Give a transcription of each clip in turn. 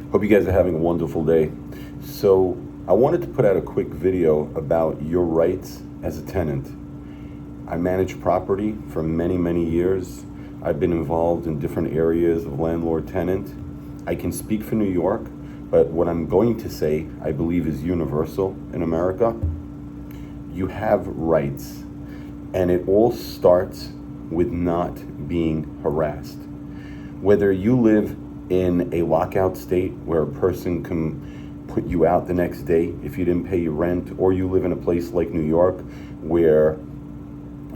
Hope you guys are having a wonderful day. So I wanted to put out a quick video about your rights as a tenant. I manage property for many, many years. I've been involved in different areas of landlord tenant. I can speak for New York, but what I'm going to say, I believe, is universal in America. You have rights, and it all starts with not being harassed. Whether you live in a lockout state where a person can put you out the next day if you didn't pay your rent, or you live in a place like New York where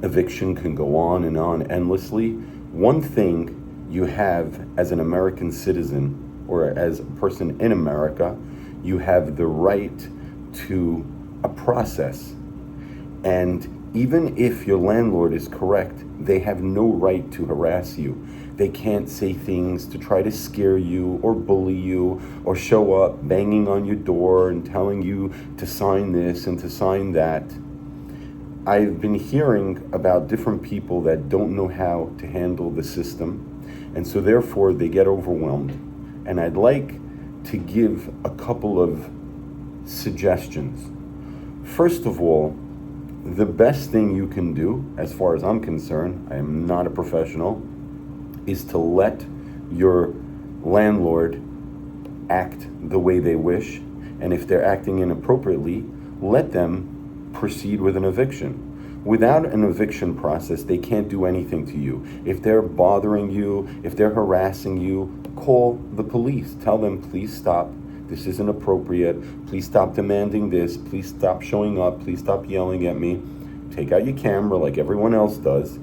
eviction can go on and on endlessly, one thing you have as an American citizen or as a person in America, you have the right to a process. And even if your landlord is correct, they have no right to harass you. They can't say things to try to scare you or bully you or show up banging on your door and telling you to sign this and to sign that. I've been hearing about different people that don't know how to handle the system, and so therefore they get overwhelmed. And I'd like to give a couple of suggestions. First of all, the best thing you can do, as far as I'm concerned, I am not a professional, is to let your landlord act the way they wish. And if they're acting inappropriately, let them proceed with an eviction. Without an eviction process, they can't do anything to you. If they're bothering you, if they're harassing you, call the police. Tell them, please stop. This isn't appropriate. Please stop demanding this. Please stop showing up. Please stop yelling at me. Take out your camera like everyone else does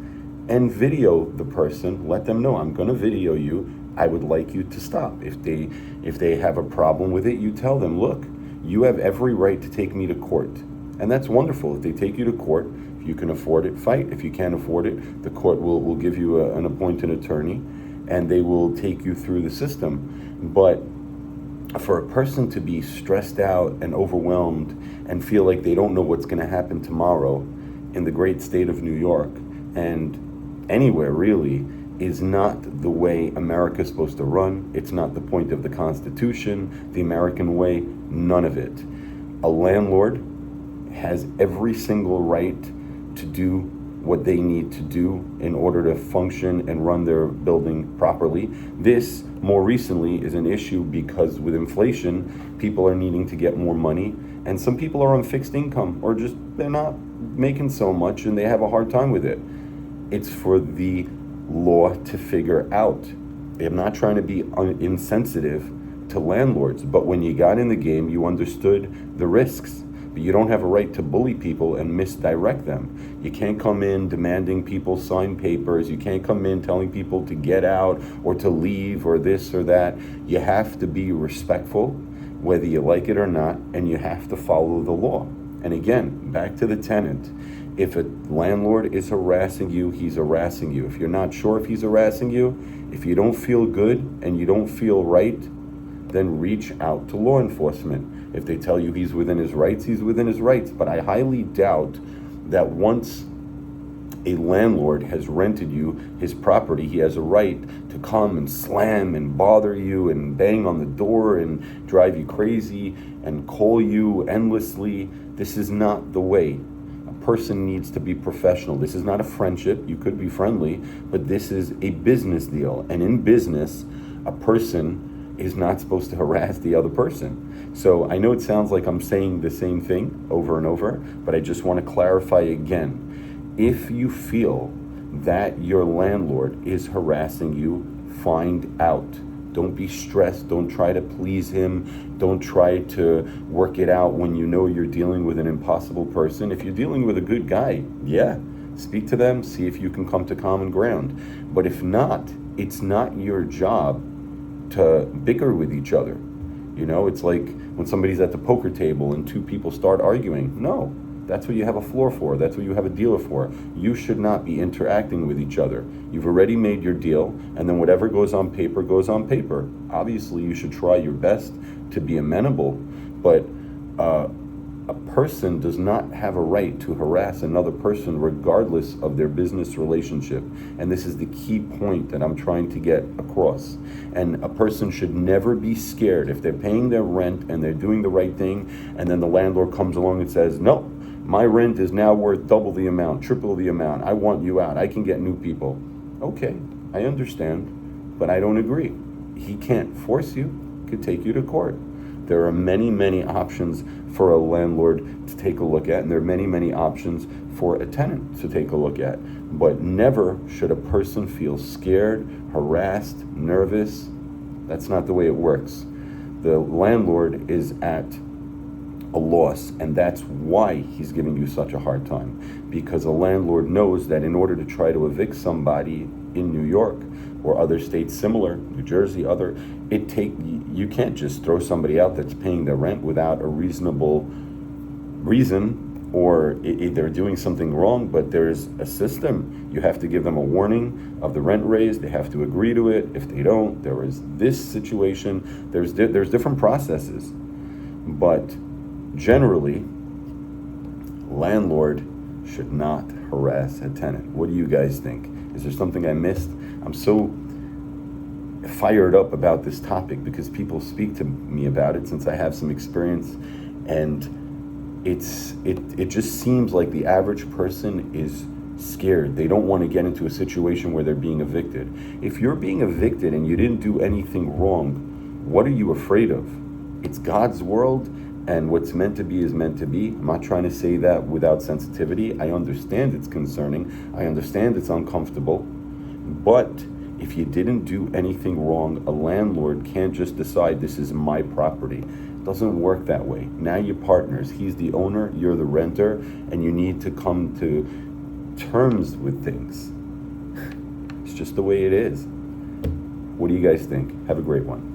and video the person. Let them know, I'm going to video you. I would like you to stop. If they have a problem with it, you tell them, look, you have every right to take me to court. And that's wonderful. If they take you to court, if you can afford it, fight. If you can't afford it, the court will give you an appointed attorney, and they will take you through the system. But for a person to be stressed out and overwhelmed and feel like they don't know what's going to happen tomorrow in the great state of New York and anywhere really is not the way America's supposed to run. It's not the point of the Constitution, the American way, none of it. A landlord has every single right to do what they need to do in order to function and run their building properly. This, more recently, is an issue because with inflation, people are needing to get more money, and some people are on fixed income or just they're not making so much and they have a hard time with it. It's for the law to figure out. I'm not trying to be insensitive to landlords, but when you got in the game, you understood the risks. But you don't have a right to bully people and misdirect them. You can't come in demanding people sign papers. You can't come in telling people to get out or to leave or this or that. You have to be respectful, whether you like it or not, and you have to follow the law. And again, back to the tenant. If a landlord is harassing you, he's harassing you. If you're not sure if he's harassing you, if you don't feel good and you don't feel right, then reach out to law enforcement. If they tell you he's within his rights, he's within his rights. But I highly doubt that once a landlord has rented you his property, he has a right to come and slam and bother you and bang on the door and drive you crazy and call you endlessly. This is not the way. A person needs to be professional. This is not a friendship. You could be friendly, but this is a business deal. And in business, a person is not supposed to harass the other person. So I know it sounds like I'm saying the same thing over and over, but I just want to clarify again. If you feel that your landlord is harassing you, find out. Don't be stressed. Don't try to please him. Don't try to work it out when you know you're dealing with an impossible person. If you're dealing with a good guy, yeah, speak to them, see if you can come to common ground. But if not, it's not your job to bicker with each other. You know, it's like when somebody's at the poker table and two people start arguing. No, that's what you have a floor for. That's what you have a dealer for. You should not be interacting with each other. You've already made your deal, and then whatever goes on paper goes on paper. Obviously, you should try your best to be amenable, but A person does not have a right to harass another person regardless of their business relationship. And this is the key point that I'm trying to get across. And a person should never be scared if they're paying their rent and they're doing the right thing, and then the landlord comes along and says, no, my rent is now worth double the amount, triple the amount. I want you out. I can get new people. Okay, I understand, but I don't agree. He can't force you. He could take you to court. There are many, many options for a landlord to take a look at, and there are many, many options for a tenant to take a look at. But never should a person feel scared, harassed, nervous. That's not the way it works. The landlord is at a loss, and that's why he's giving you such a hard time. Because a landlord knows that in order to try to evict somebody in New York or other states similar, New Jersey, you can't just throw somebody out that's paying their rent without a reasonable reason, or they're doing something wrong, but there's a system. You have to give them a warning of the rent raise. They have to agree to it. If they don't, there is this situation. There's different processes. But generally, landlord should not harass a tenant. What do you guys think? Is there something I missed? I'm so fired up about this topic because people speak to me about it since I have some experience, and it just seems like the average person is scared. They don't want to get into a situation where they're being evicted. If you're being evicted and you didn't do anything wrong, what are you afraid of? It's God's world, and what's meant to be is meant to be. I'm not trying to say that without sensitivity. I understand it's concerning. I understand it's uncomfortable. But if you didn't do anything wrong, a landlord can't just decide this is my property. It doesn't work that way. Now you're partners. He's the owner, you're the renter, and you need to come to terms with things. It's just the way it is. What do you guys think? Have a great one.